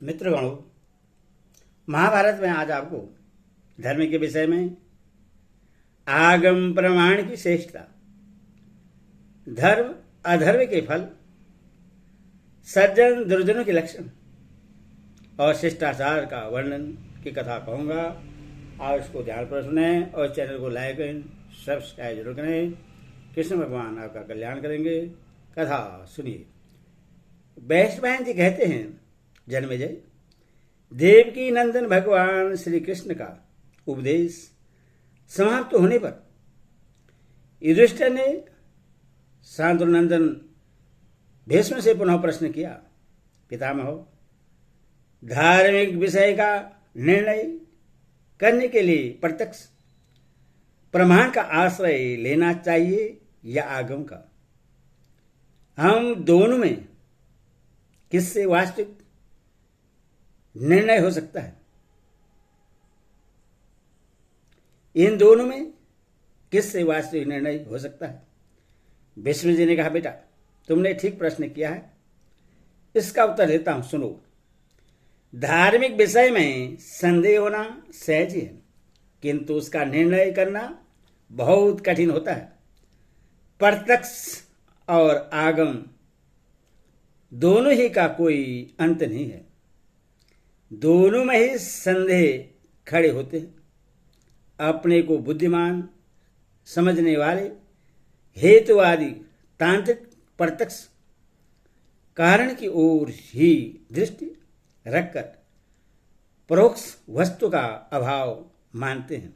मित्रगणों, महाभारत में आज आपको धर्म के विषय में आगम प्रमाण की श्रेष्ठता, धर्म अधर्म के फल, सज्जन दुर्जनों के लक्षण और शिष्टाचार का वर्णन की कथा कहूँगा। आप इसको ध्यानपूर्वक सुने और चैनल को लाइक करें, सब्सक्राइब जरूर करें। कृष्ण भगवान आपका कल्याण करेंगे। कथा सुनिए। वैशंपायन जी कहते हैं, जन्मेजय, देवकी नंदन भगवान श्री कृष्ण का उपदेश समाप्त होने पर युधिष्ठिर ने शांतनुनंदन भीष्म से पुनः प्रश्न किया, पितामह, धार्मिक विषय का निर्णय करने के लिए प्रत्यक्ष प्रमाण का आश्रय लेना चाहिए या आगम का? हम दोनों में किससे वास्तविक निर्णय हो सकता है? इन दोनों में किससे वास्तविक निर्णय हो सकता है? भीष्म जी ने कहा, बेटा, तुमने ठीक प्रश्न किया है, इसका उत्तर देता हूं, सुनो। धार्मिक विषय में संदेह होना सहज ही है, किंतु उसका निर्णय करना बहुत कठिन होता है। प्रत्यक्ष और आगम दोनों ही का कोई अंत नहीं है, दोनों में ही संदेह खड़े होते हैं। अपने को बुद्धिमान समझने वाले हेतुवादी तांत्रिक प्रत्यक्ष कारण की ओर ही दृष्टि रखकर परोक्ष वस्तु का अभाव मानते हैं।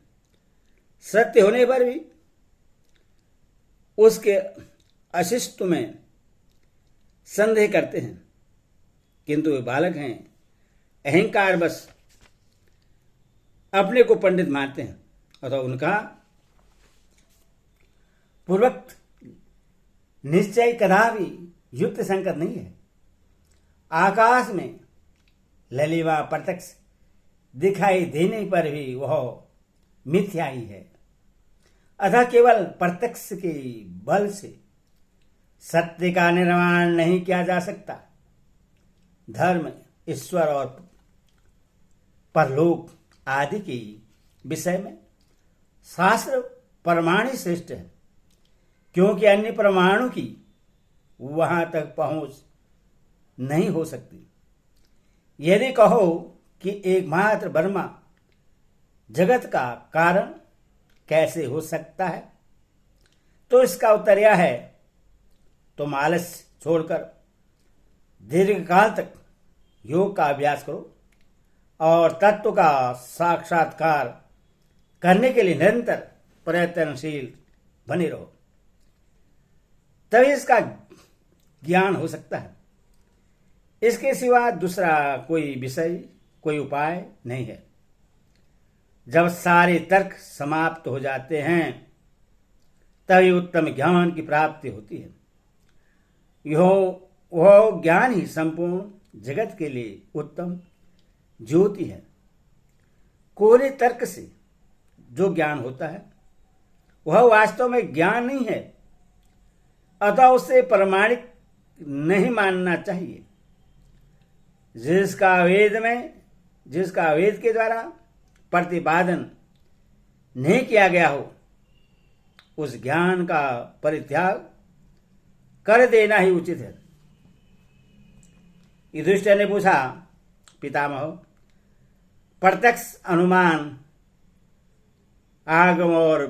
सत्य होने पर भी उसके अस्तित्व में संदेह करते हैं, किंतु वे बालक हैं, अहंकार बस अपने को पंडित मानते हैं, अतः उनका पूर्वक निश्चय कदापि युक्त संकट नहीं है। आकाश में ललिमा प्रत्यक्ष दिखाई देने पर भी वह मिथ्या ही है, अतः केवल प्रत्यक्ष के बल से सत्य का निर्माण नहीं किया जा सकता। धर्म, ईश्वर और परलोक आदि के विषय में शास्त्र प्रमाण ही श्रेष्ठ है, क्योंकि अन्य प्रमाणों की वहां तक पहुंच नहीं हो सकती। यदि कहो कि एकमात्र ब्रह्मा जगत का कारण कैसे हो सकता है, तो इसका उत्तर यह है, तुम आलस्य छोड़कर दीर्घकाल तक योग का अभ्यास करो और तत्व का साक्षात्कार करने के लिए निरंतर प्रयत्नशील बने रहो, तभी इसका ज्ञान हो सकता है। इसके सिवा दूसरा कोई विषय, कोई उपाय नहीं है। जब सारे तर्क समाप्त हो जाते हैं, तभी उत्तम ज्ञान की प्राप्ति होती है। वह ज्ञान ही संपूर्ण जगत के लिए उत्तम ज्योति है। कोरे तर्क से जो ज्ञान होता है, वह वास्तव में ज्ञान नहीं है, अतः उसे प्रमाणिक नहीं मानना चाहिए। जिसका वेद के द्वारा प्रतिपादन नहीं किया गया हो, उस ज्ञान का परित्याग कर देना ही उचित है। युधिष्ठिर ने पूछा, पितामह, प्रत्यक्ष अनुमान, आगम और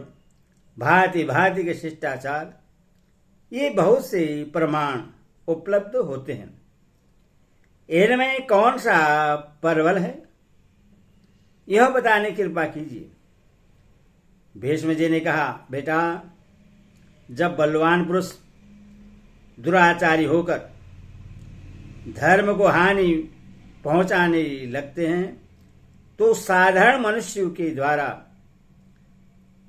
भांति भांति के शिष्टाचार, ये बहुत से प्रमाण उपलब्ध होते हैं। इनमें कौन सा प्रबल है, यह बताने की कृपा कीजिए। भीष्म जी ने कहा, बेटा, जब बलवान पुरुष दुराचारी होकर धर्म को हानि पहुंचाने लगते हैं, तो साधारण मनुष्य के द्वारा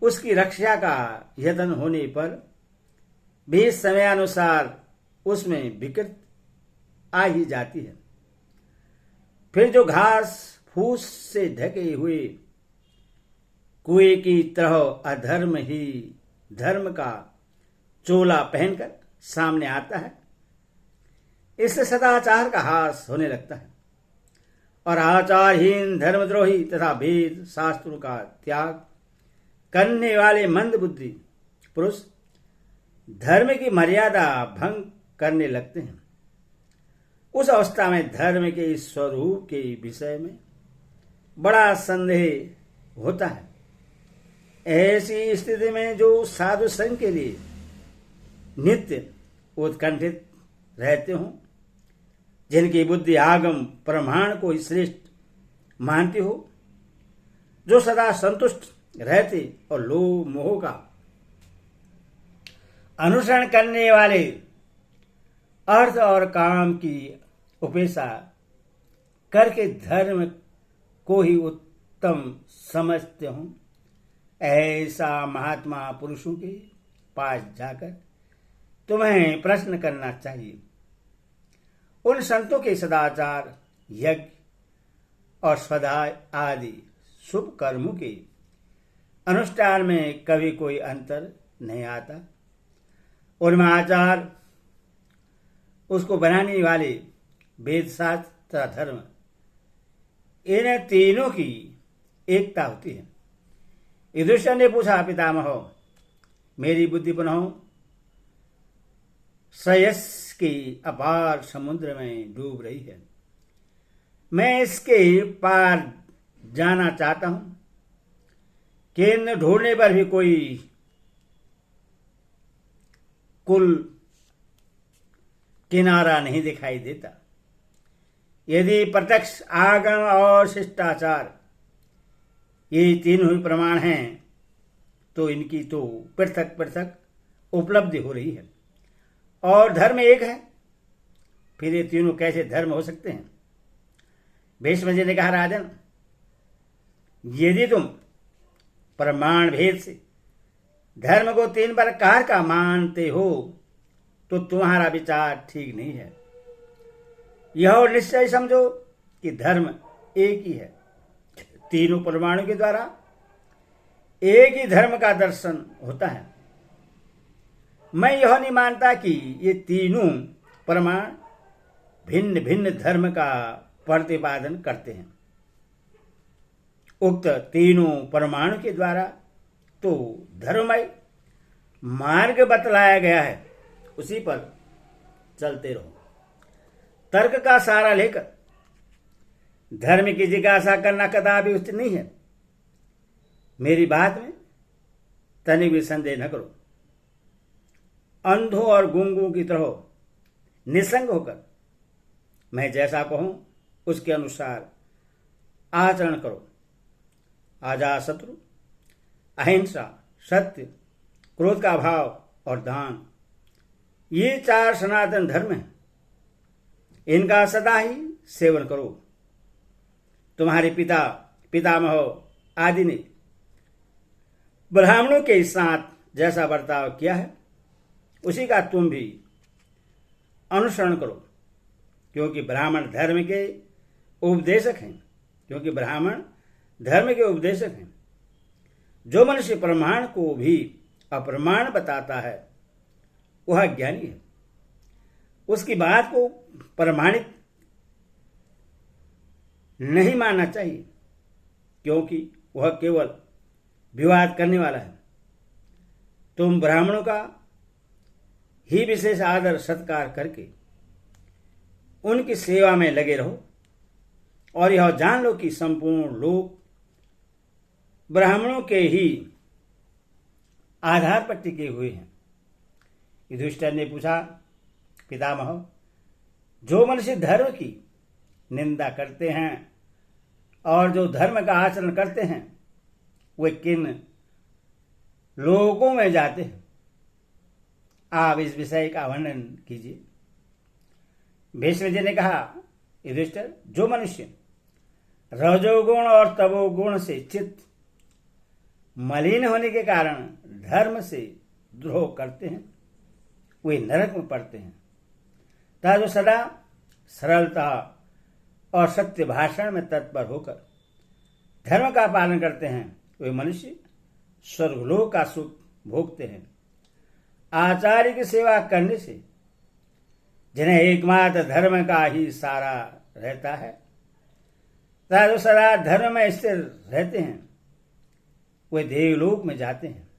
उसकी रक्षा का यत्न होने पर भी समयानुसार उसमें विकृति आ ही जाती है। फिर जो घास फूस से ढके हुए कुएं की तरह अधर्म ही धर्म का चोला पहनकर सामने आता है, इससे सदाचार का हास होने लगता है और आचारहीन, धर्मद्रोही तथा वेद शास्त्रों का त्याग करने वाले मंद बुद्धि पुरुष धर्म की मर्यादा भंग करने लगते हैं। उस अवस्था में धर्म के स्वरूप के विषय में बड़ा संदेह होता है। ऐसी स्थिति में जो साधु संघ के लिए नित्य उत्कंठित रहते हों, जिनकी बुद्धि आगम प्रमाण को श्रेष्ठ मानती हो, जो सदा संतुष्ट रहते और लोभ मोह का अनुसरण करने वाले अर्थ और काम की उपेक्षा करके धर्म को ही उत्तम समझते हों, ऐसा महात्मा पुरुषों के पास जाकर तुम्हें प्रश्न करना चाहिए। उन संतों के सदाचार, यज्ञ और स्वाध्याय आदि शुभ कर्मों के अनुष्ठान में कभी कोई अंतर नहीं आता। उनमें आचार, उसको बनाने वाले वेद शास्त्र तथा धर्म, इन तीनों की एकता होती है। युधिष्ठिर ने पूछा, पितामह, मेरी बुद्धि पुनः श्रेयस की अपार समुद्र में डूब रही है। मैं इसके पार जाना चाहता हूं, केंद्र ढूंढने पर भी कोई कुल किनारा नहीं दिखाई देता। यदि प्रत्यक्ष, आगम और शिष्टाचार ये तीनों ही प्रमाण हैं, तो इनकी तो पृथक पृथक उपलब्धि हो रही है और धर्म एक है। फिर ये तीनों कैसे धर्म हो सकते हैं? भीष्म जी ने कहा, राजन, यदि तुम प्रमाण भेद से धर्म को तीन प्रकार का मानते हो तो तुम्हारा विचार ठीक नहीं है। यह निश्चय समझो कि धर्म एक ही है। तीनों प्रमाणों के द्वारा एक ही धर्म का दर्शन होता है। मैं यह नहीं मानता कि ये तीनों प्रमाण भिन्न भिन्न धर्म का प्रतिपादन करते हैं। उक्त तीनों प्रमाणों के द्वारा तो धर्ममय मार्ग बतलाया गया है, उसी पर चलते रहो। तर्क का सहारा लेकर धर्म की जिज्ञासा करना कदापि उचित नहीं है। मेरी बात में तनिक भी संदेह न करो। अंधों और गूंगों की तरह निसंग होकर मैं जैसा कहूं उसके अनुसार आचरण करो। अजातशत्रु, अहिंसा, सत्य, क्रोध का भाव और दान, ये चार सनातन धर्म हैं। इनका सदा ही सेवन करो। तुम्हारे पिता, पितामह आदि ने ब्राह्मणों के साथ जैसा बर्ताव किया है, उसी का तुम भी अनुसरण करो, क्योंकि ब्राह्मण धर्म के उपदेशक हैं। जो मनुष्य प्रमाण को भी अप्रमाण बताता है वह ज्ञानी है। उसकी बात को प्रमाणित नहीं मानना चाहिए, क्योंकि वह केवल विवाद करने वाला है। तुम ब्राह्मणों का ही विशेष आदर सत्कार करके उनकी सेवा में लगे रहो और यह जान लो कि संपूर्ण लोग ब्राह्मणों के ही आधार पर टिके हुए हैं। युधिष्ठिर ने पूछा, पितामह, जो मनुष्य धर्म की निंदा करते हैं और जो धर्म का आचरण करते हैं, वे किन लोगों में जाते हैं? आप इस विषय का वर्णन कीजिए। भीष्म जी ने कहा, युधिष्ठिर, जो मनुष्य रजोगुण और तमोगुण से चित्त मलिन होने के कारण धर्म से द्रोह करते हैं, वे नरक में पड़ते हैं। तथा जो सदा सरलता और सत्य भाषण में तत्पर होकर धर्म का पालन करते हैं, वे मनुष्य स्वर्गलोक का सुख भोगते हैं। आचार्य की सेवा करने से जिन्हें एकमात्र धर्म का ही सहारा रहता है तथा जो सदा धर्म में स्थिर रहते हैं वे देवलोक में जाते हैं।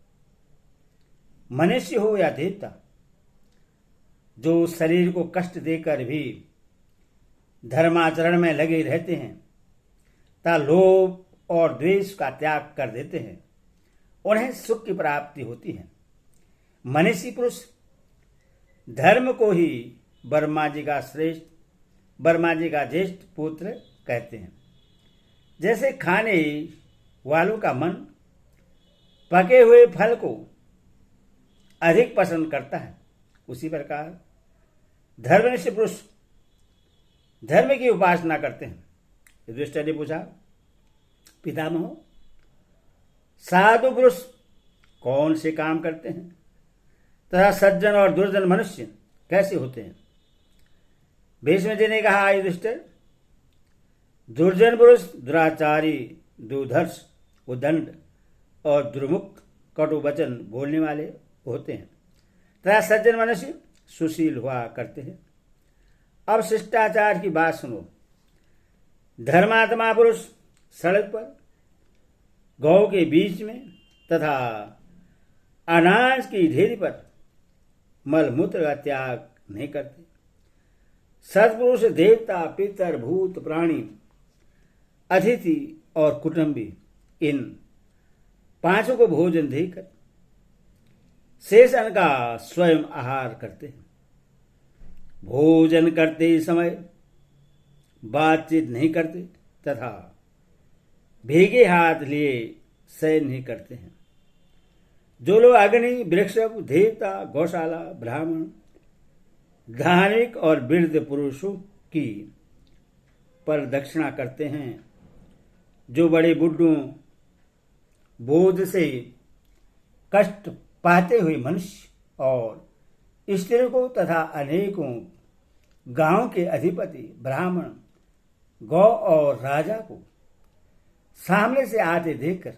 मनुष्य हो या देवता, जो शरीर को कष्ट देकर भी धर्माचरण में लगे रहते हैं तथा लोभ और द्वेष का त्याग कर देते हैं, उन्हें सुख की प्राप्ति होती है। मनुष्य पुरुष धर्म को ही ब्रह्मा जी का ज्येष्ठ पुत्र कहते हैं। जैसे खाने वालों का मन पके हुए फल को अधिक पसंद करता है, उसी प्रकार धर्मनिष्ठ पुरुष धर्म की उपासना करते हैं। युधिष्ठिर ने पूछा, पितामह, साधु पुरुष कौन से काम करते हैं तथा सज्जन और दुर्जन मनुष्य कैसे होते हैं? भीष्म जी ने कहा, युधिष्ठिर, दुर्जन पुरुष दुराचारी, दुर्धर्ष, उदंड और दुर्मुख, कटु वचन बोलने वाले होते हैं तथा सज्जन मनुष्य सुशील हुआ करते हैं। अब शिष्टाचार की बात सुनो। धर्मात्मा पुरुष सड़क पर, गौ के बीच में तथा अनाज की ढेरी पर मलमूत्र का त्याग नहीं करते। सत्पुरुष देवता, पितर, भूत, प्राणी, अतिथि और कुटुंबी, इन पांचों को भोजन देकर शेष अन्न का स्वयं आहार करते हैं। भोजन करते समय बातचीत नहीं करते तथा भीगे हाथ लिए शयन नहीं करते हैं। जो लोग अग्नि, वृक्ष, देवता, गौशाला, ब्राह्मण, धार्मिक और वृद्ध पुरुषों की परदक्षिणा करते हैं, जो बड़े बुड्ढों, बोझ से कष्ट पाते हुए मनुष्य और स्त्रियों को तथा अनेकों गांव के अधिपति, ब्राह्मण, गौ और राजा को सामने से आते देखकर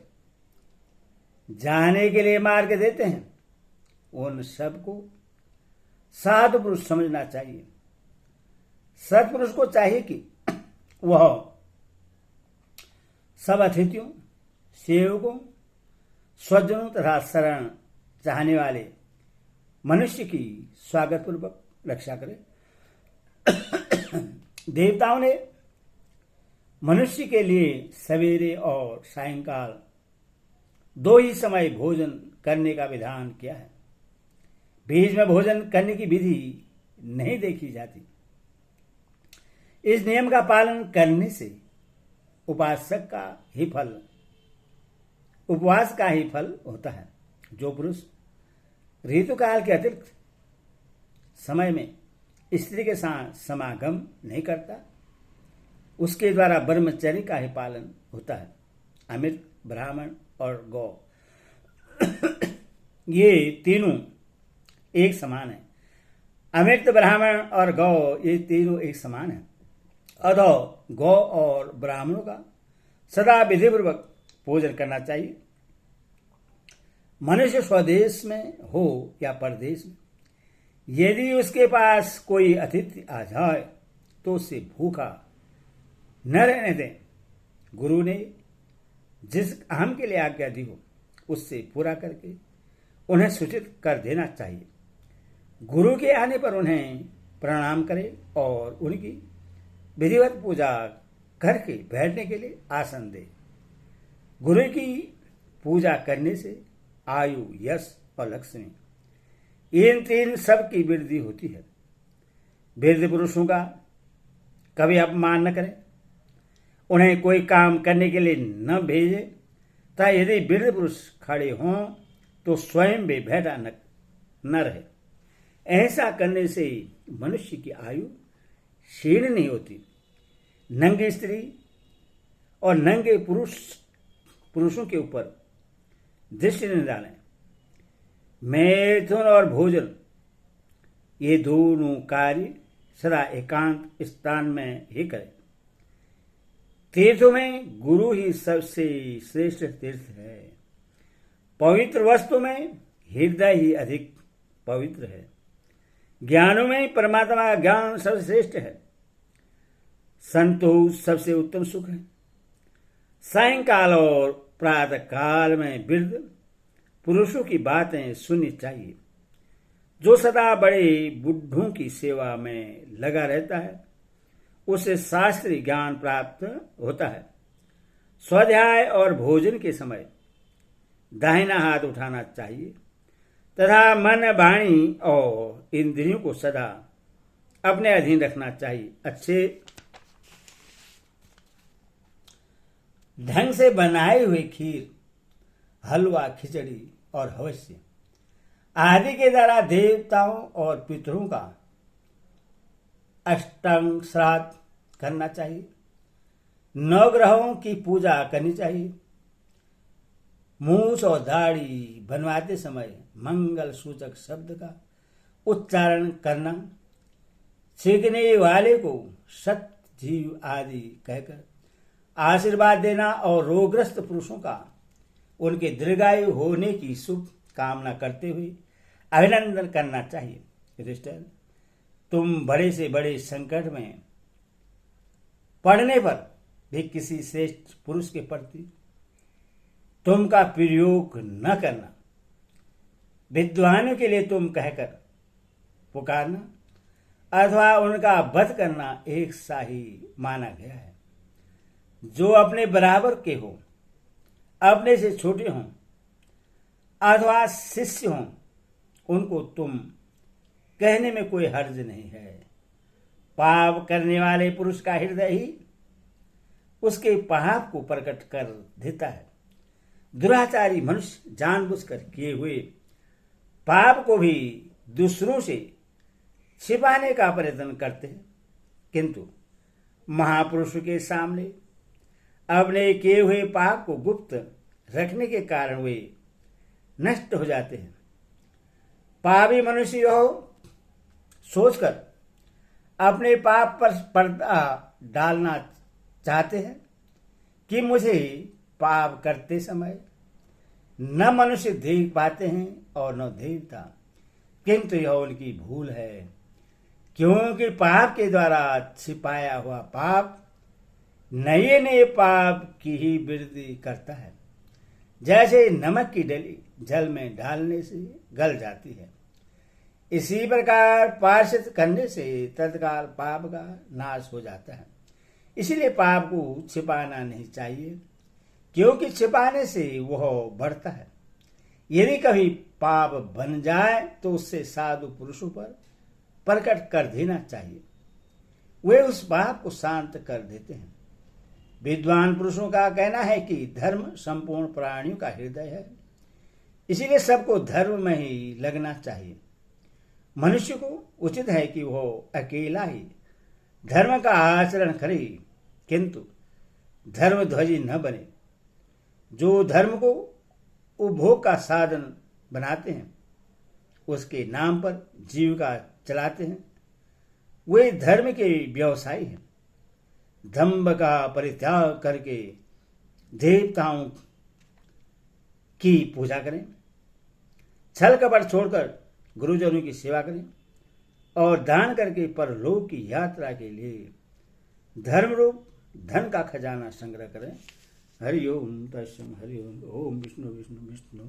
जाने के लिए मार्ग देते हैं, उन सबको साधु पुरुष समझना चाहिए। सत्पुरुष को चाहिए कि वह सब अतिथियों, सेवकों, स्वजनों तथा शरण चाहने वाले मनुष्य की स्वागत पूर्वक रक्षा करे। देवताओं ने मनुष्य के लिए सवेरे और सायंकाल दो ही समय भोजन करने का विधान किया है। बीच में भोजन करने की विधि नहीं देखी जाती। इस नियम का पालन करने से उपासक का ही फल, उपवास का ही फल होता है। जो पुरुष ऋतुकाल के अतिरिक्त समय में स्त्री के साथ समागम नहीं करता, उसके द्वारा ब्रह्मचर्य का ही पालन होता है। अमृत, ब्राह्मण और गौ ये तीनों एक समान है। अमृत, ब्राह्मण और गौ ये तीनों एक समान है। अतः गौ और ब्राह्मणों का सदा विधिपूर्वक पूजन करना चाहिए। मनुष्य स्वदेश में हो या परदेश में, यदि उसके पास कोई अतिथि आ जाए तो उसे भूखा न रहने दें। गुरु ने जिस काम के लिए आज्ञा दी हो उससे पूरा करके उन्हें सूचित कर देना चाहिए। गुरु के आने पर उन्हें प्रणाम करें और उनकी विधिवत पूजा करके बैठने के लिए आसन दे। गुरु की पूजा करने से आयु, यश और लक्ष्मी, इन तीन सब की वृद्धि होती है। वृद्ध पुरुषों का कभी अपमान न करें, उन्हें कोई काम करने के लिए न भेजे तथा यदि वृद्ध पुरुष खड़े हों तो स्वयं भी बैठा न रहे। ऐसा करने से मनुष्य की आयु क्षीण नहीं होती। नंगी स्त्री और नंगे पुरुषों के ऊपर दृष्टि न डालें। मैथुन और भोजन ये दोनों कार्य सदा एकांत स्थान में ही करें। तीर्थों में गुरु ही सबसे श्रेष्ठ तीर्थ है। पवित्र वस्तु में हृदय ही अधिक पवित्र है। ज्ञानों में ही परमात्मा का ज्ञान सर्वश्रेष्ठ है। संतोष सबसे उत्तम सुख है। सायंकाल और प्रातः काल में वृद्ध पुरुषों की बातें सुननी चाहिए। जो सदा बड़े बुढ़ों की सेवा में लगा रहता है उसे शास्त्रीय ज्ञान प्राप्त होता है। स्वाध्याय और भोजन के समय दाहिना हाथ उठाना चाहिए तथा मन, वाणी और इंद्रियों को सदा अपने अधीन रखना चाहिए। अच्छे ढंग से बनाए हुए खीर, हलवा, खिचड़ी और हवस्य आदि के द्वारा देवताओं और पितरों का अष्टांग श्राद्ध करना चाहिए। नवग्रहों की पूजा करनी चाहिए। मूछ और दाढ़ी बनवाते समय मंगल सूचक शब्द का उच्चारण करना, सीखने वाले को सत, जीव आदि कहकर आशीर्वाद देना और रोगग्रस्त पुरुषों का उनके दीर्घायु होने की शुभ कामना करते हुए अभिनंदन करना चाहिए। युधिष्ठिर, तुम बड़े से बड़े संकट में पड़ने पर भी किसी श्रेष्ठ पुरुष के प्रति तुम का प्रयोग न करना, विद्वानों के लिए तुम कहकर पुकारना अथवा उनका वध करना एक सा ही माना गया है। जो अपने बराबर के हो, अपने से छोटे हों अथवा शिष्य हों, उनको तुम कहने में कोई हर्ज नहीं है। पाप करने वाले पुरुष का हृदय ही उसके पाप को प्रकट कर देता है। दुराचारी मनुष्य जानबूझकर किए हुए पाप को भी दूसरों से छिपाने का प्रयत्न करते हैं, किंतु महापुरुषों के सामने अपने किए हुए पाप को गुप्त रखने के कारण वे नष्ट हो जाते हैं। पापी मनुष्य यह सोचकर अपने पाप पर पर्दा डालना चाहते हैं कि मुझे पाप करते समय न मनुष्य देख पाते हैं और न देवता, किंतु यह उनकी भूल है, क्योंकि पाप के द्वारा छिपाया हुआ पाप नए नए पाप की ही वृद्धि करता है। जैसे नमक की डली जल में डालने से गल जाती है, इसी प्रकार प्रायश्चित करने से तत्काल पाप का नाश हो जाता है। इसलिए पाप को छिपाना नहीं चाहिए, क्योंकि छिपाने से वह बढ़ता है। यदि कभी पाप बन जाए तो उससे साधु पुरुषों पर प्रकट कर देना चाहिए, वे उस पाप को शांत कर देते हैं। विद्वान पुरुषों का कहना है कि धर्म संपूर्ण प्राणियों का हृदय है, इसीलिए सबको धर्म में ही लगना चाहिए। मनुष्य को उचित है कि वह अकेला ही धर्म का आचरण करे, किंतु धर्मध्वजी न बने। जो धर्म को उपभोग का साधन बनाते हैं, उसके नाम पर जीविका चलाते हैं, वे धर्म के व्यवसायी हैं। दंभ का परित्याग करके देवताओं की पूजा करें, छल कपट छोड़कर गुरुजनों की सेवा करें और दान करके परलोक की यात्रा के लिए धर्म रूप धन का खजाना संग्रह करें। हरि ओम तत्सम। हरि ओम। ओम विष्णु विष्णु विष्णु।